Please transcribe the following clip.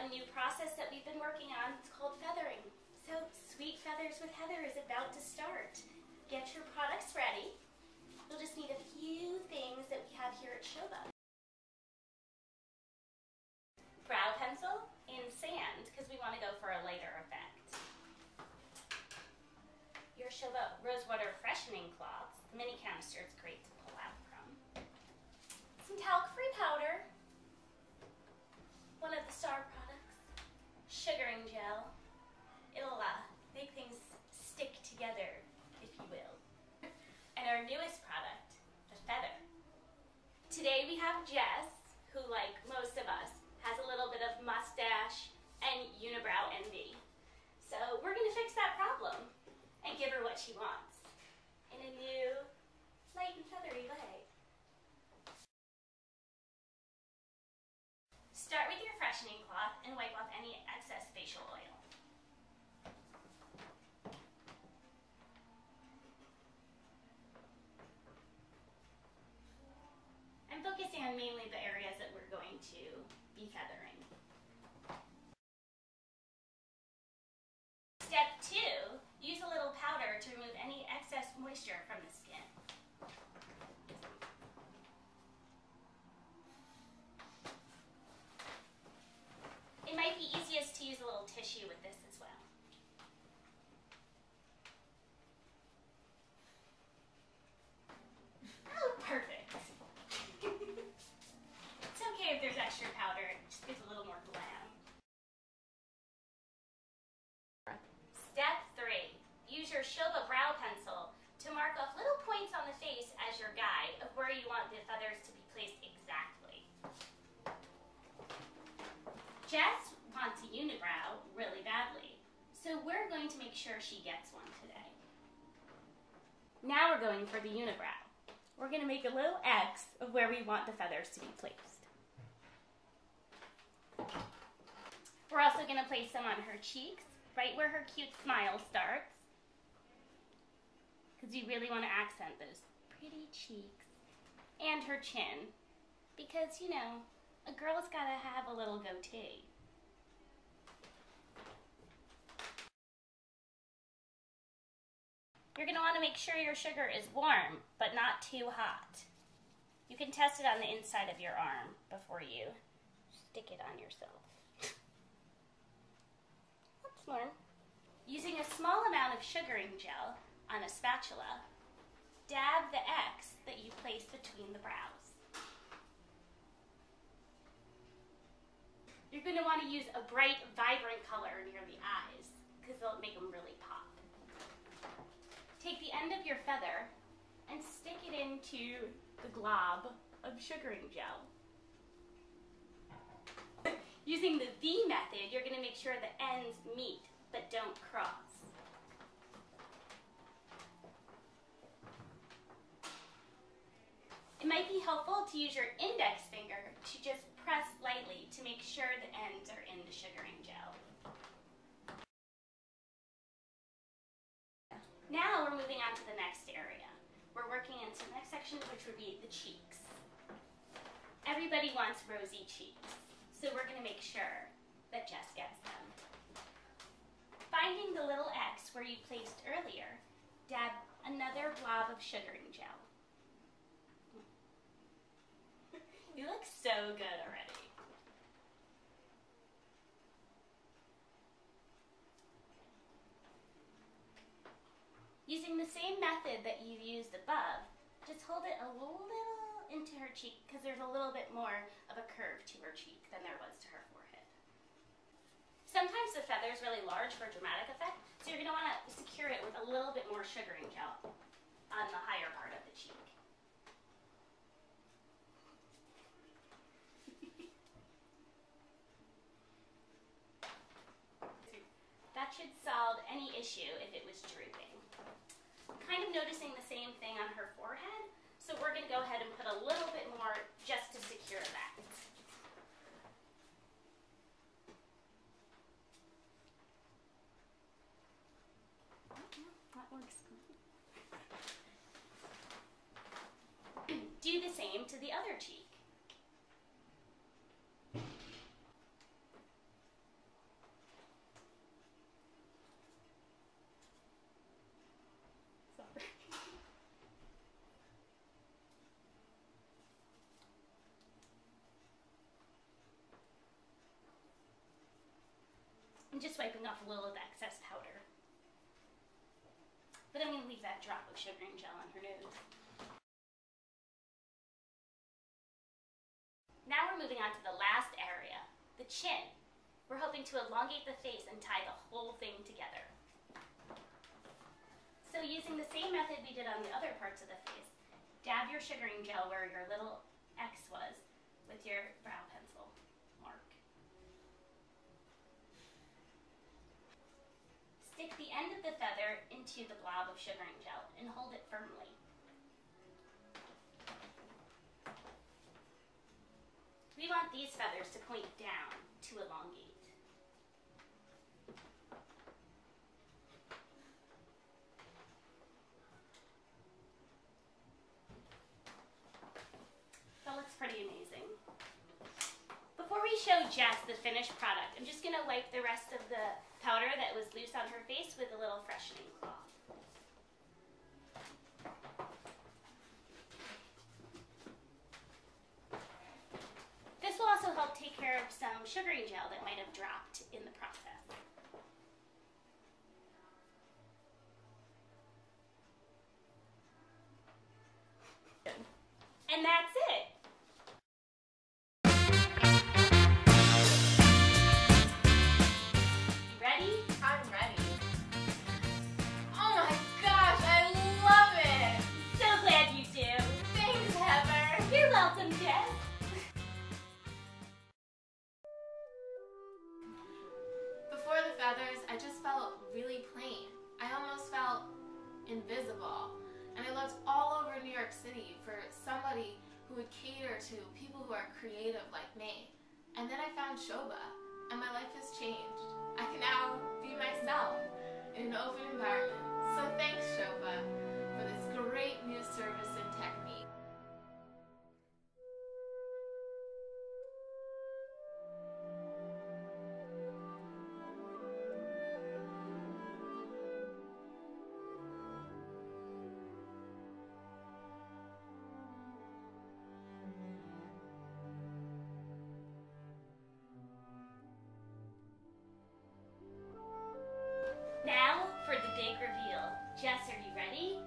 a new process that we've been working on. It's called feathering. So Sweet Feathers with Heather is about to start. Get your products ready. You'll just need a few things that we have here at Shobha. Brow pencil in sand, because we want to go for a lighter effect. Your Shobha rosewater freshening cloths. The mini canister is great to pull out from. Some talc-free powder. One of the star products. Sugaring gel. It'll make things stick together, if you will. And our newest product, the feather. Today we have Jess, who, like most of us, has a little bit of mustache and unibrow envy. So we're going to fix that problem and give her what she wants in a new, light and feathery way. Start with your freshening cloth and wipe off any excess facial oil. I'm focusing on mainly the areas that we're going to be feathering. Step 2, use a little powder to remove any excess moisture from the skin. It might be easiest to use a little tissue with this as well. Oh, perfect. It's okay if there's extra powder, it just gives a little more glam. Step 3, use your Shobha brow pencil to mark off little points on the face as your guide of where you want the feathers to be placed exactly. Jess wants a unibrow really badly, so we're going to make sure she gets one today. Now we're going for the unibrow. We're going to make a little X of where we want the feathers to be placed. We're also going to place some on her cheeks, right where her cute smile starts, because you really want to accent those pretty cheeks, and her chin, because, you know, a girl's got to have a little goatee. You're going to want to make sure your sugar is warm, but not too hot. You can test it on the inside of your arm before you stick it on yourself. That's more. Using a small amount of sugaring gel on a spatula, dab the X that you place between the brows. You're going to want to use a bright, vibrant color near the eyes, because they'll make them really pop. Take the end of your feather and stick it into the glob of sugaring gel. Using the V method, you're going to make sure the ends meet but don't cross. It might be helpful to use your index finger to just press lightly to make sure the ends are in the sugaring gel. Now we're moving on to the next area. We're working into the next section, which would be the cheeks. Everybody wants rosy cheeks, so we're going to make sure that Jess gets them. Finding the little X where you placed earlier, dab another blob of sugaring gel. You look so good already. Using the same method that you used above, just hold it a little into her cheek because there's a little bit more of a curve to her cheek than there was to her forehead. Sometimes the feather is really large for a dramatic effect, so you're going to want to secure it with a little bit more sugaring gel on the higher part of the cheek. That should solve any issue if it was drooping. Kind of noticing the same thing on her forehead, so we're going to go ahead and put a little bit more just to secure that. That works good. Do the same to the other cheek. I'm just wiping off a little of the excess powder. But I'm going to leave that drop of sugaring gel on her nose. Now we're moving on to the last area, the chin. We're hoping to elongate the face and tie the whole thing together. So using the same method we did on the other parts of the face, dab your sugaring gel where your little X was with your brow pencil mark. Stick the end of the feather into the blob of sugaring gel and hold it firmly. We want these feathers to point down to elongate. That looks pretty amazing. Before we show Jess the finished product, I'm just going to wipe the rest of the powder that was loose on her face with a little freshening cloth. This will also help take care of some sugaring gel that might have dropped in the process. And that's it. I just felt really plain. I almost felt invisible. And I looked all over New York City for somebody who would cater to people who are creative like me. And then I found Shobha, and my life has changed. I can now be myself in an open environment. So thanks, Shobha, for this great new service and technique. Now for the big reveal. Jess, are you ready?